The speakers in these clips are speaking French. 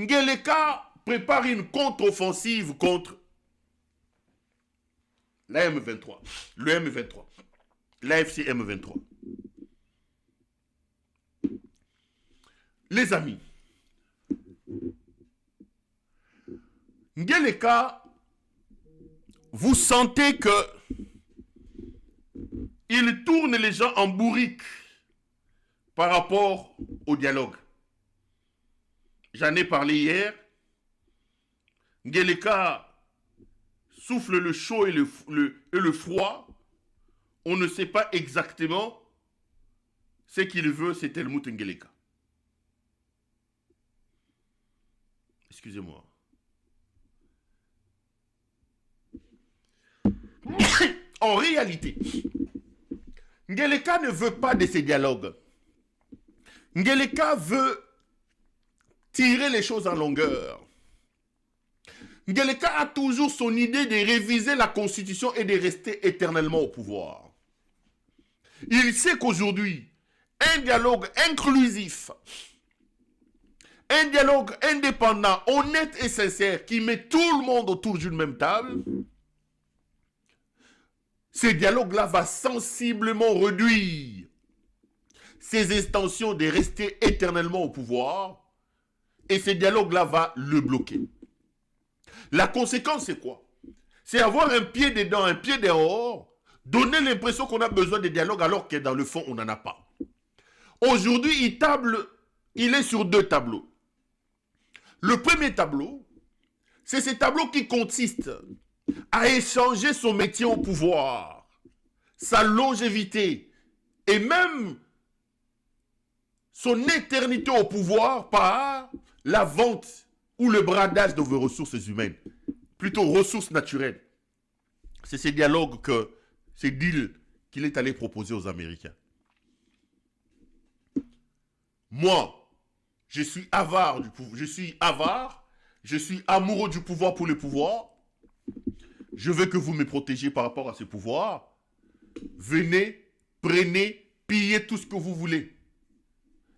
Ngeleka prépare une contre-offensive contre la M23, le M23, l'AFC M23. Les amis, Ngeleka, vous sentez que il tourne les gens en bourrique par rapport au dialogue. J'en ai parlé hier. Ngeleka souffle le chaud et le froid. On ne sait pas exactement ce qu'il veut, c'est Helmut Ngeleka. Excusez-moi. En réalité, Ngeleka ne veut pas de ces dialogues. Ngeleka veut tirer les choses en longueur. Ngeleka a toujours son idée de réviser la Constitution et de rester éternellement au pouvoir. Il sait qu'aujourd'hui, un dialogue inclusif, un dialogue indépendant, honnête et sincère, qui met tout le monde autour d'une même table, ce dialogue-là va sensiblement réduire ses intentions de rester éternellement au pouvoir, et ce dialogue-là va le bloquer. La conséquence, c'est quoi? C'est avoir un pied dedans, un pied dehors, donner l'impression qu'on a besoin de dialogue alors que dans le fond, on n'en a pas. Aujourd'hui, il est sur deux tableaux. Le premier tableau, c'est ce tableau qui consiste à échanger son métier au pouvoir, sa longévité et même son éternité au pouvoir par la vente ou le bradage de vos ressources humaines, plutôt ressources naturelles. C'est ces dialogues ces deals qu'il est allé proposer aux Américains. Moi, je suis avare du pouvoir, je suis amoureux du pouvoir pour le pouvoir. Je veux que vous me protégiez par rapport à ce pouvoir. Venez, prenez, pillez tout ce que vous voulez.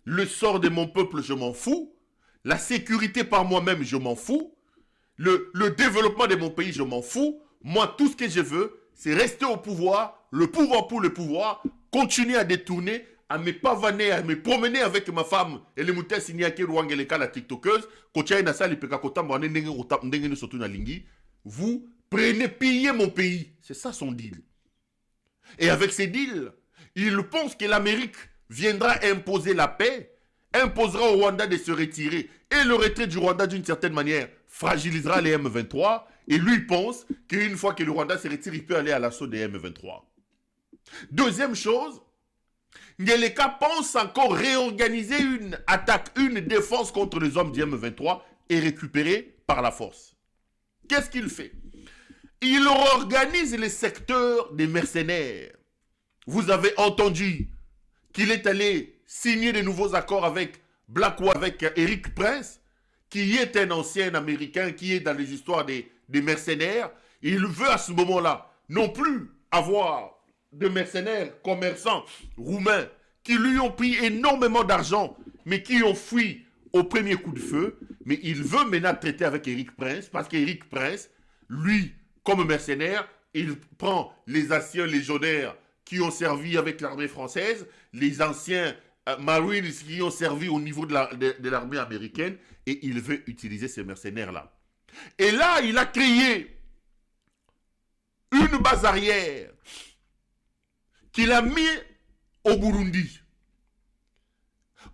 Le sort de mon peuple, je m'en fous. La sécurité par moi-même, je m'en fous. Le développement de mon pays, je m'en fous. Moi, tout ce que je veux, c'est rester au pouvoir, le pouvoir pour le pouvoir, continuer à détourner, à me pavaner, à me promener avec ma femme, et les moutins signés Rwangeleka, la tiktokeuse, vous prenez, pillez mon pays. C'est ça son deal. Et avec ces deals, il pense que l'Amérique viendra imposer la paix, imposera au Rwanda de se retirer, et le retrait du Rwanda d'une certaine manière fragilisera les M23, et lui pense qu'une fois que le Rwanda se retire, il peut aller à l'assaut des M23. Deuxième chose, Ngeleka pense encore réorganiser une attaque, une défense contre les hommes du M23 et récupérer par la force. Qu'est-ce qu'il fait? Il organise les secteurs des mercenaires. Vous avez entendu qu'il est allé signer de nouveaux accords avec Blackwater, avec Eric Prince, qui est un ancien Américain, qui est dans les histoires des mercenaires. Il veut à ce moment-là non plus avoir de mercenaires commerçants roumains qui lui ont pris énormément d'argent, mais qui ont fui au premier coup de feu. Mais il veut maintenant traiter avec Eric Prince, parce qu'Eric Prince, lui, comme mercenaire, il prend les anciens légionnaires qui ont servi avec l'armée française, les anciens Marines qui ont servi au niveau de l'armée américaine, et il veut utiliser ces mercenaires-là. Et là, il a créé une base arrière qu'il a mis au Burundi.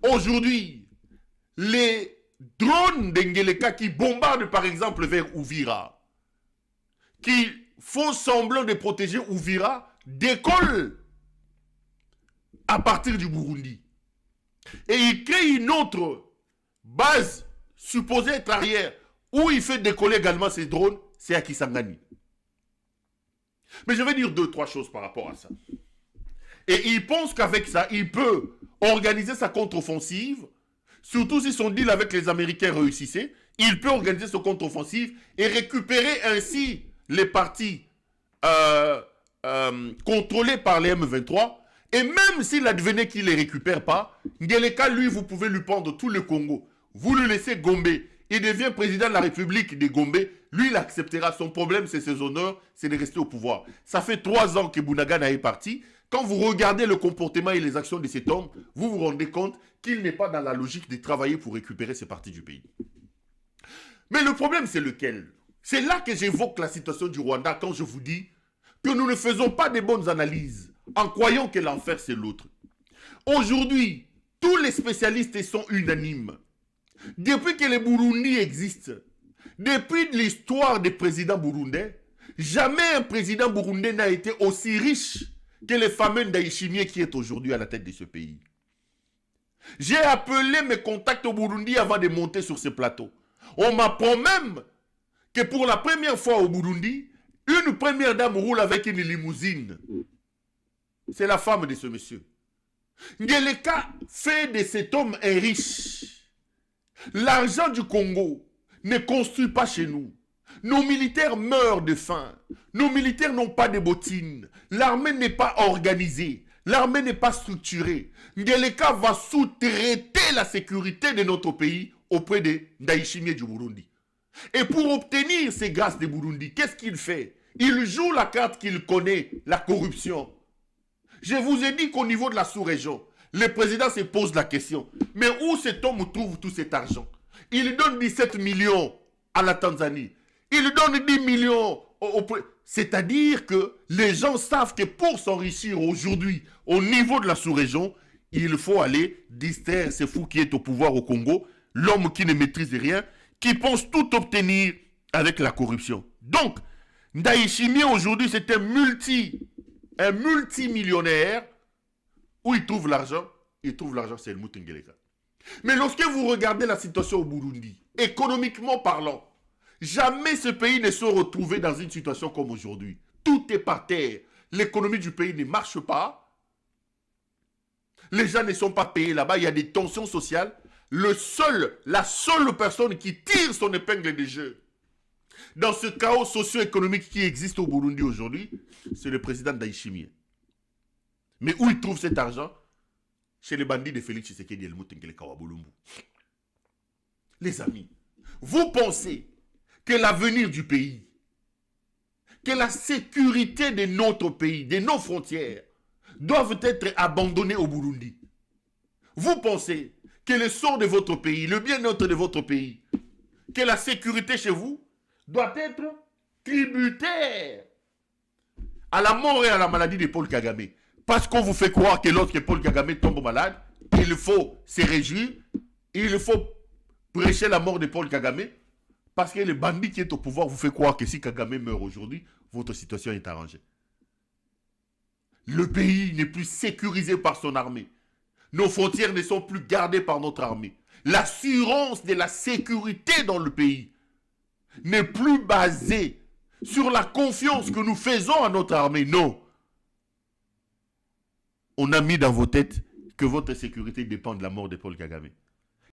Aujourd'hui, les drones d'Ngeleka qui bombardent par exemple vers Uvira, qui font semblant de protéger Uvira, décollent à partir du Burundi. Et il crée une autre base supposée être arrière, où il fait décoller également ses drones, c'est à Kisangani. Mais je vais dire deux, trois choses par rapport à ça. Et il pense qu'avec ça, il peut organiser sa contre-offensive, surtout si son deal avec les Américains réussissait, il peut organiser sa contre-offensive et récupérer ainsi les parties contrôlées par les M23. Et même s'il advenait qu'il ne les récupère pas, Ngeleka, lui, vous pouvez lui prendre tout le Congo. Vous le laissez Gombe. il devient président de la République des Gombe, lui, il acceptera. Son problème, c'est ses honneurs, c'est de rester au pouvoir. Ça fait 3 ans que Bounagan est parti. Quand vous regardez le comportement et les actions de cet homme, vous vous rendez compte qu'il n'est pas dans la logique de travailler pour récupérer ces parties du pays. Mais le problème, c'est lequel? C'est là que j'évoque la situation du Rwanda quand je vous dis que nous ne faisons pas de bonnes analyses en croyant que l'enfer, c'est l'autre. Aujourd'hui, tous les spécialistes sont unanimes. Depuis que le Burundi existe, depuis l'histoire des présidents burundais, jamais un président burundais n'a été aussi riche que le fameux Ndayishimiye qui est aujourd'hui à la tête de ce pays. J'ai appelé mes contacts au Burundi avant de monter sur ce plateau. On m'apprend même que pour la première fois au Burundi, une première dame roule avec une limousine. C'est la femme de ce monsieur. Ngeleka fait de cet homme un riche. L'argent du Congo ne construit pas chez nous. Nos militaires meurent de faim. Nos militaires n'ont pas de bottines. L'armée n'est pas organisée. L'armée n'est pas structurée. Ngeleka va sous-traiter la sécurité de notre pays auprès de Ndayishimiye du Burundi. Et pour obtenir ces grâces de Burundi, qu'est-ce qu'il fait? Il joue la carte qu'il connaît, la corruption. Je vous ai dit qu'au niveau de la sous-région, le président se pose la question. Mais où cet homme trouve tout cet argent? Il donne 17 millions à la Tanzanie. Il donne 10 millions c'est-à-dire que les gens savent que pour s'enrichir aujourd'hui, au niveau de la sous-région, il faut aller distraire ce fou qui est au pouvoir au Congo, l'homme qui ne maîtrise rien, qui pense tout obtenir avec la corruption. Donc, Ndayishimiye aujourd'hui, c'est un multimillionnaire. Où il trouve l'argent? Il trouve l'argent, c'est le Ngeleka. Mais lorsque vous regardez la situation au Burundi, économiquement parlant, jamais ce pays ne se retrouvé dans une situation comme aujourd'hui. Tout est par terre. L'économie du pays ne marche pas. Les gens ne sont pas payés là-bas. Il y a des tensions sociales. La seule personne qui tire son épingle de jeu dans ce chaos socio-économique qui existe au Burundi aujourd'hui, c'est le président Ndayishimiye. Mais où il trouve cet argent? Chez les bandits de Félix Tshisekedi et le Ngeleka wa Bulumbu. Les amis, vous pensez que l'avenir du pays, que la sécurité de notre pays, de nos frontières, doivent être abandonnées au Burundi? Vous pensez que le sort de votre pays, le bien-être de votre pays, que la sécurité chez vous doit être tributaire à la mort et à la maladie de Paul Kagame? Parce qu'on vous fait croire que lorsque Paul Kagame tombe malade, il faut se réjouir, il faut prêcher la mort de Paul Kagame, parce que le bandit qui est au pouvoir vous fait croire que si Kagame meurt aujourd'hui, votre situation est arrangée. Le pays n'est plus sécurisé par son armée. Nos frontières ne sont plus gardées par notre armée. L'assurance de la sécurité dans le pays n'est plus basée sur la confiance que nous faisons à notre armée. Non. On a mis dans vos têtes que votre sécurité dépend de la mort de Paul Kagame.